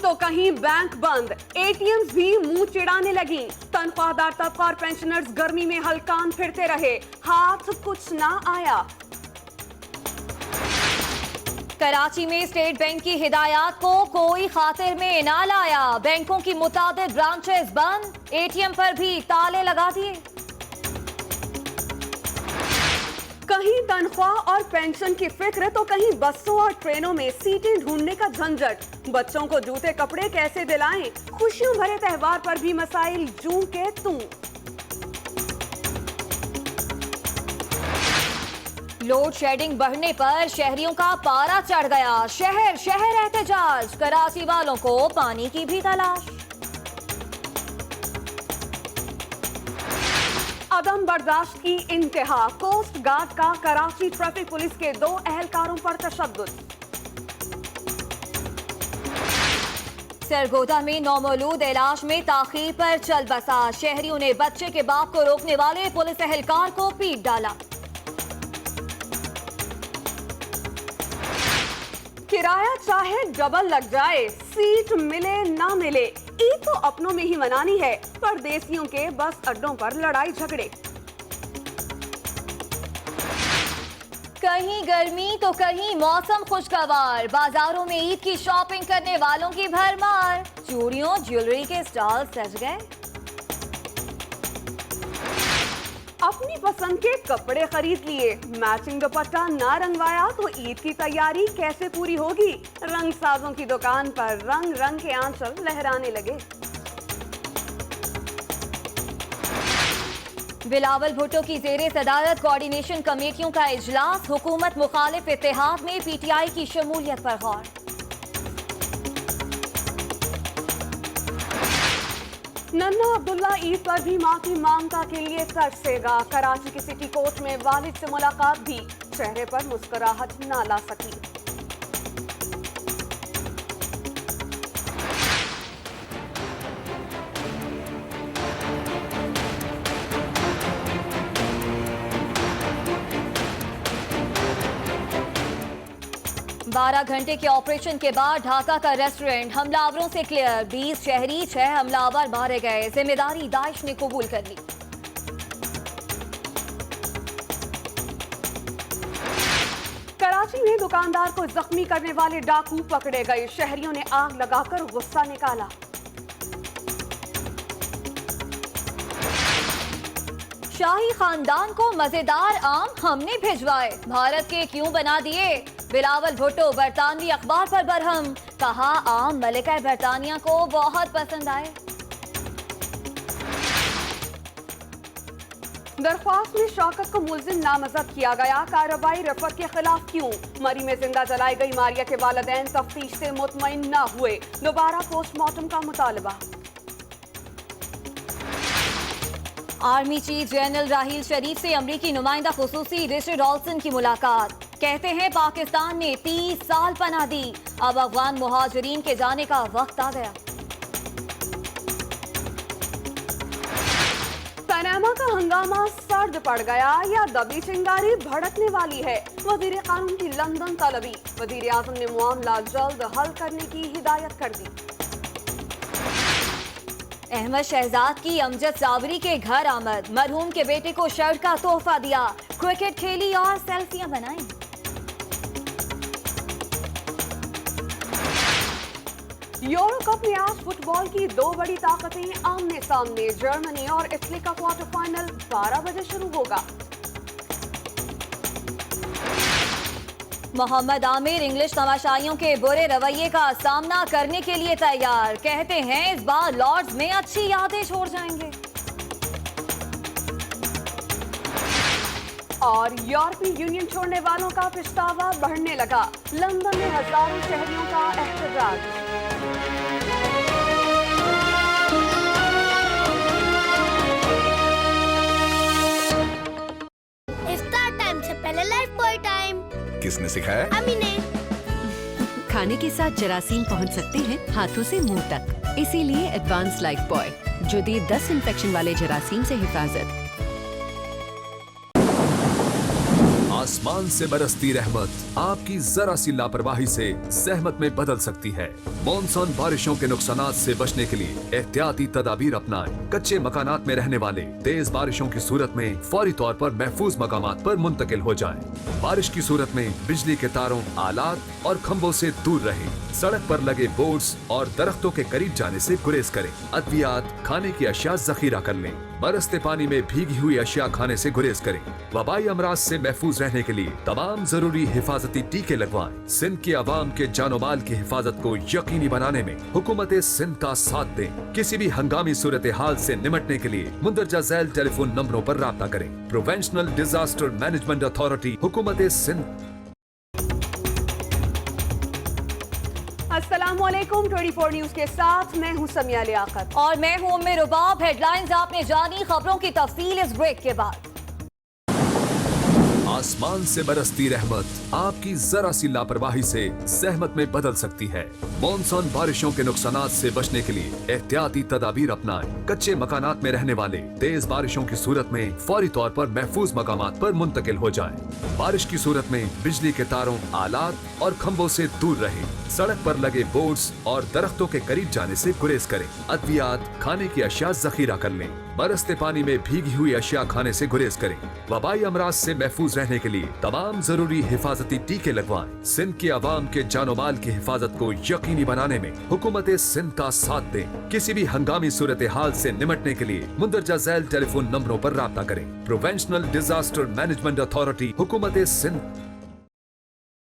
तो कहीं बैंक बंद, एटीएम्स भी मुंह चिढ़ाने लगी। तनख्वाहदार तबका और पेंशनर्स गर्मी में हलकान फिरते रहे, हाथ कुछ ना आया। कराची में स्टेट बैंक की हिदायत को कोई खातिर में ना लाया। बैंकों की मुतादिद ब्रांचेस बंद, एटीएम पर भी ताले लगा दिए। कहीं तनख्वाह और पेंशन की फिक्र तो कहीं बसों और ट्रेनों में सीटें ढूंढने का झंझट। बच्चों को जूते कपड़े कैसे दिलाएं, खुशियों भरे त्योहार पर भी मसाइल जूं के तूं। लोड शेडिंग बढ़ने पर शहरियों का पारा चढ़ गया। शहर शहर एहतजाज, कराची वालों को पानी की भी तलाश। अदम बर्दाश्त की इंतहा, कोस्ट गार्ड का कराची ट्रैफिक पुलिस के 2 एहलकारों पर तशद्दुद। सरगोदा में नौमौलूद इलाज में ताखीर पर चल बसा। शहरियों ने बच्चे के बाप को रोकने वाले पुलिस एहलकार को पीट डाला। किराया चाहे डबल लग जाए, सीट मिले ना मिले, ईद तो अपनों में ही मनानी है। परदेसियों के बस अड्डों पर लड़ाई झगड़े। कहीं गर्मी तो कहीं मौसम खुशगवार। बाजारों में ईद की शॉपिंग करने वालों की भरमार। चूड़ियों ज्वेलरी के स्टॉल सज गए। अपनी पसंद के कपड़े खरीद लिए, मैचिंग दुपट्टा ना रंगवाया तो ईद की तैयारी कैसे पूरी होगी। रंग साजों की दुकान पर रंग रंग के आंचल लहराने लगे। बिलावल भुट्टो की जेरे सदारत कोऑर्डिनेशन कमेटियों का इजलास। हुकूमत मुखालिफ इत्तेहाद में पीटीआई की शमूलियत पर गौर। नन्ना अब्दुल्ला ईद पर भी माफी मांगता के लिए तरसेगा। कराची की सिटी कोर्ट में वालिद से मुलाकात भी, चेहरे पर मुस्कुराहट ना ला सकी। बारह घंटे के ऑपरेशन के बाद ढाका का रेस्टोरेंट हमलावरों से क्लियर। 20 शहरी, 6 हमलावर मारे गए। जिम्मेदारी दाइश ने कबूल कर ली। कराची में दुकानदार को जख्मी करने वाले डाकू पकड़े गए। शहरियों ने आग लगाकर गुस्सा निकाला। शाही खानदान को मजेदार आम हमने भिजवाए, भारत के क्यों बना दिए। बिलावल भुट्टो बरतानवी अखबार पर बरहम, कहा आम मलिका बरतानिया को बहुत पसंद आए। दरख्वास्त में शौकत को मुल्जिम नामजद किया गया। कार्रवाई रफत के खिलाफ क्यों। मरी में जिंदा जलाई गई मारिया के वालिदैन तफ्तीश से मुतमईन न हुए। दोबारा पोस्टमार्टम का मुतालबा। आर्मी चीफ जनरल राहील शरीफ से अमरीकी नुमाइंदा खुसूसी रिचर्ड ऑल्सन की मुलाकात। कहते हैं पाकिस्तान ने 30 साल पनाह दी, अब अफगान मुहाजिरीन के जाने का वक्त आ गया। पनामा का हंगामा सर्द पड़ गया या दबी चिंगारी भड़कने वाली है। वजीर कानून की लंदन तलबी, वजीर आजम ने मामला जल्द हल करने की हिदायत कर दी। अहमद शहजाद की अमजद साबरी के घर आमद, मरहूम के बेटे को शर्ट का तोहफा दिया। क्रिकेट खेली और सेल्फियां बनाई। यूरो कप में आज फुटबॉल की 2 बड़ी ताकतें आमने सामने। जर्मनी और इटली का क्वार्टर फाइनल 12 बजे शुरू होगा। मोहम्मद आमिर इंग्लिश तमाशाइयों के बुरे रवैये का सामना करने के लिए तैयार। कहते हैं इस बार लॉर्ड्स में अच्छी यादें छोड़ जाएंगे। और यूरोपीय यूनियन छोड़ने वालों का पछतावा बढ़ने लगा। लंदन में हजारों शहरियों का एहतजाज। इफ्तार टाइम से पहले लाइफ बॉय टाइम। किसने सिखाया? अम्मी ने। खाने के साथ जरासीम पहुंच सकते हैं हाथों से मुंह तक, इसीलिए एडवांस लाइफ बॉय जो दे 10 इन्फेक्शन वाले जरासीम से हिफाजत। आसमान से बरसती रहमत आपकी जरा सी लापरवाही से सहमत में बदल सकती है। मॉनसून बारिशों के नुकसानात से बचने के लिए एहतियाती तदाबीर अपनाएं। कच्चे मकानात में रहने वाले तेज बारिशों की सूरत में फौरी तौर पर महफूज मकामात पर मुंतकिल हो जाएं। बारिश की सूरत में बिजली के तारों, आलात और खंभों से दूर रहें। सड़क पर लगे बोर्ड्स और दरख्तों के करीब जाने से गुरेज करें। अद्वियात, खाने की अशिया जखीरा कर लें। बरसते पानी में भीगी हुई अशिया खाने से गुरेज करें। वबाई अमराज से महफूज रहने के लिए तमाम जरूरी हिफाजती टीके लगवाएं। सिंध की आवाम के जानो माल की हिफाजत को यकीनी बनाने में हुकूमत सिंध का साथ दें। किसी भी हंगामी सूरत हाल से निमटने के लिए मुंदरजा झैल टेलीफोन नंबरों पर राब्ता करें। प्रोवेंशनल डिजास्टर मैनेजमेंट अथॉरिटी, हुकूमत सिंध। अस्सलामुअलैकुम 24 न्यूज के साथ मैं हूं समिया लियाकत और मैं हूं उम्मे रुबाब। हेडलाइंस आपने जानी, खबरों की तफसील इस ब्रेक के बाद। आसमान से बरसती रहमत आपकी जरा सी लापरवाही से सहमत में बदल सकती है। मॉनसून बारिशों के नुकसानात से बचने के लिए एहतियाती तदाबीर अपनाएं। कच्चे मकानात में रहने वाले तेज बारिशों की सूरत में फौरी तौर पर महफूज मकामात पर मुंतकिल हो जाएं। बारिश की सूरत में बिजली के तारों, आलात और खंभों से दूर रहें। सड़क पर लगे बोर्ड्स और दरख्तों के करीब जाने से गुरेज करें। अद्वियात, खाने की अशिया जखीरा कर लें। बरसते पानी में भीगी हुई अशिया खाने से गुरेज करें। वबाई अमराज से महफूज रहने के लिए तमाम जरूरी हिफाजती टीके लगवाएं। सिंध की आवाम के जानो माल की हिफाजत को यकीनी बनाने में हुकूमत सिंध का साथ दें। किसी भी हंगामी सूरत हाल से निमटने के लिए मुंदरजा झैल टेलीफोन नंबरों पर राब्ता करें। प्रोवेंशनल डिजास्टर मैनेजमेंट अथॉरिटी, हुकूमत सिंध।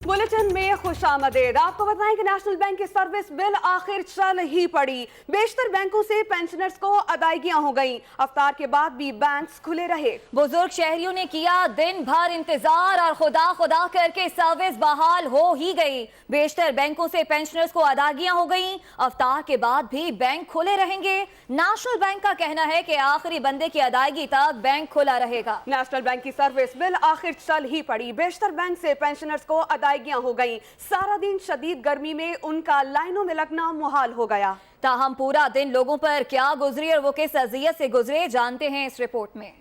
बुलेटिन में खुशामदीद। आपको बताएं कि नेशनल बैंक की सर्विस बिल आखिर चल ही पड़ी। बेशतर बैंकों से पेंशनर्स को अदायगियां हो गईं। अफ्तार के बाद भी बैंक्स खुले रहे। बुजुर्ग शहरियों ने किया दिन भर इंतजार और खुदा खुदा करके सर्विस बहाल हो ही गई। बेशतर बैंकों से पेंशनर्स को अदायगियां हो गईं। अफ्तार के बाद भी बैंक खुले रहेंगे। नेशनल बैंक का कहना है कि आखिरी बंदे की अदायगी तक बैंक खुला रहेगा। नेशनल बैंक की सर्विस बिल आखिर चल ही पड़ी। बेशतर बैंक से पेंशनर्स को अदायगियां हो गईं। सारा दिन शदीद गर्मी में उनका लाइनों में लगना मुहाल हो गया। ताहम पूरा दिन लोगों पर क्या गुजरी और वो किस अजियत से गुजरे, जानते हैं इस रिपोर्ट में।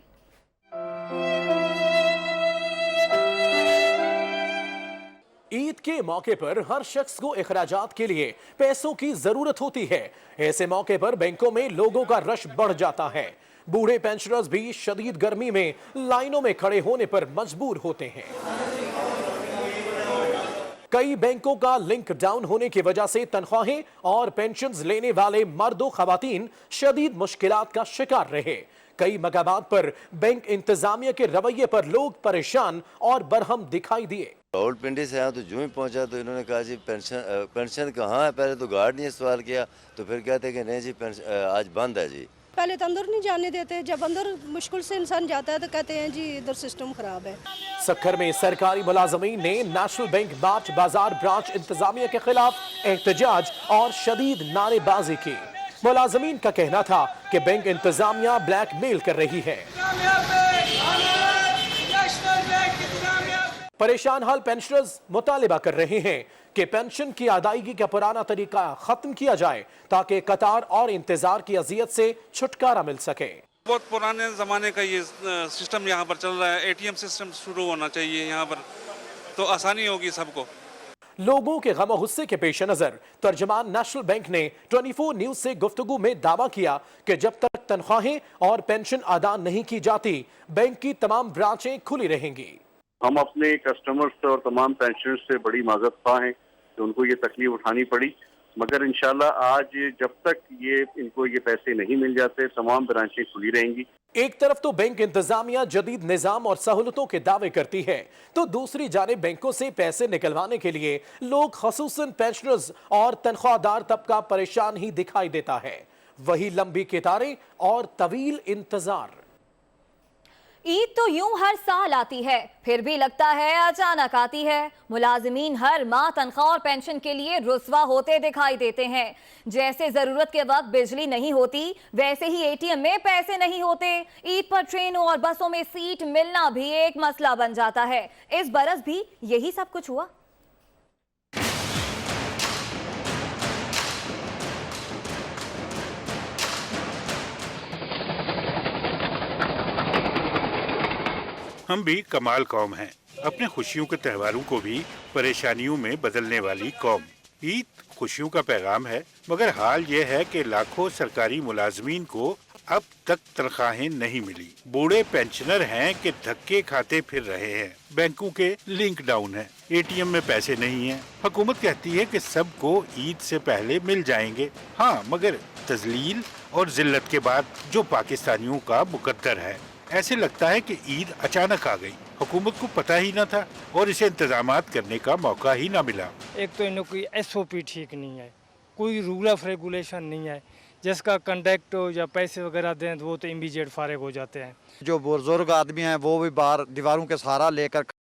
ईद के मौके पर हर शख्स को इखराजात के लिए पैसों की जरूरत होती है। ऐसे मौके पर बैंकों में लोगों का रश बढ़ जाता है। बूढ़े पेंशनर्स भी शदीद गर्मी में लाइनों में खड़े होने पर मजबूर होते हैं। कई बैंकों का लिंक डाउन होने की वजह से तनख्वाहें और पेंशन्स लेने वाले मर्दों खवातीन शदीद मुश्किलात का शिकार रहे। कई मकामात पर बैंक इंतजामिया के रवैये पर लोग परेशान और बरहम दिखाई दिए। रावलपिंडी से आया तो जो ही पहुंचा तो इन्होंने कहा जी पेंशन कहाँ है। पहले तो गार्ड ने सवाल किया तो फिर कहते कि नहीं जी आज बंद है जी। पहले तो अंदर नहीं जाने देते, जब अंदर मुश्किल से इंसान जाता है तो कहते हैं जी इधर सिस्टम खराब है। सक्खर में सरकारी मुलाजमीन ने नेशनल बैंक बाच बाजार ब्रांच इंतजामिया के खिलाफ एहतजाज और शदीद नारेबाजी की। मुलाजमीन का कहना था कि बैंक इंतजामिया ब्लैकमेल कर रही है। परेशान हाल पेंशनर्स मुतालिबा कर रहे हैं कि पेंशन की अदायगी का पुराना तरीका खत्म किया जाए ताकि कतार और इंतजार की अजियत से छुटकारा मिल सके। बहुत पुराने ज़माने का ये सिस्टम यहाँ पर चल रहा है। एटीएम सिस्टम शुरू होना चाहिए यहाँ पर, तो आसानी होगी सबको। लोगों के गम और गुस्से के पेश नजर तर्जमान नेशनल बैंक ने 24 न्यूज से गुफ्तगू में दावा किया कि जब तक तनख्वाहें और पेंशन अदा नहीं की जाती बैंक की तमाम ब्रांचें खुली रहेंगी। हम अपने कस्टमर्स और तमाम पेंशनर्स से बड़ी माजरत ख्वाह हैं कि उनको ये तकलीफ उठानी पड़ी, मगर इंशाल्लाह आज जब तक इनको ये पैसे नहीं मिल जाते तमाम ब्रांचें खुली रहेंगी। एक तरफ तो बैंक इंतजामिया जदीद निजाम और सहूलतों के दावे करती है तो दूसरी जानिब बैंकों से पैसे निकलवाने के लिए लोग खसूसन पेंशनर्स और तनख्वाहदार तबका परेशान ही दिखाई देता है। वही लंबी कतारें और तवील इंतजार। ईद तो यूं हर साल आती है, फिर भी लगता है अचानक आती है। मुलाजिमीन हर माह तनख्वाह और पेंशन के लिए रुस्वा होते दिखाई देते हैं। जैसे जरूरत के वक्त बिजली नहीं होती, वैसे ही एटीएम में पैसे नहीं होते। ईद पर ट्रेनों और बसों में सीट मिलना भी एक मसला बन जाता है। इस बरस भी यही सब कुछ हुआ। हम भी कमाल कौम हैं। अपने खुशियों के त्योहारों को भी परेशानियों में बदलने वाली कौम। ईद खुशियों का पैगाम है, मगर हाल ये है कि लाखों सरकारी मुलाजमीन को अब तक तनख्वाहें नहीं मिली। बूढ़े पेंशनर हैं कि धक्के खाते फिर रहे हैं। बैंकों के लिंक डाउन है, एटीएम में पैसे नहीं हैं। हुकूमत कहती है कि सबको ईद से पहले मिल जाएंगे। हाँ, मगर तजलील और जिल्लत के बाद जो पाकिस्तानियों का मुकद्दर है। ऐसे लगता है कि ईद अचानक आ गई, हुकूमत को पता ही न था और इसे इंतजामात करने का मौका ही न मिला। एक तो इन्हों की SOP ठीक नहीं है, कोई रूल ऑफ रेगुलेशन नहीं है। जिसका कंडक्ट या पैसे वगैरह दें तो वो तो इमीडिएट फारिग हो जाते हैं। जो बुजुर्ग आदमी हैं वो भी बाहर दीवारों के सहारा लेकर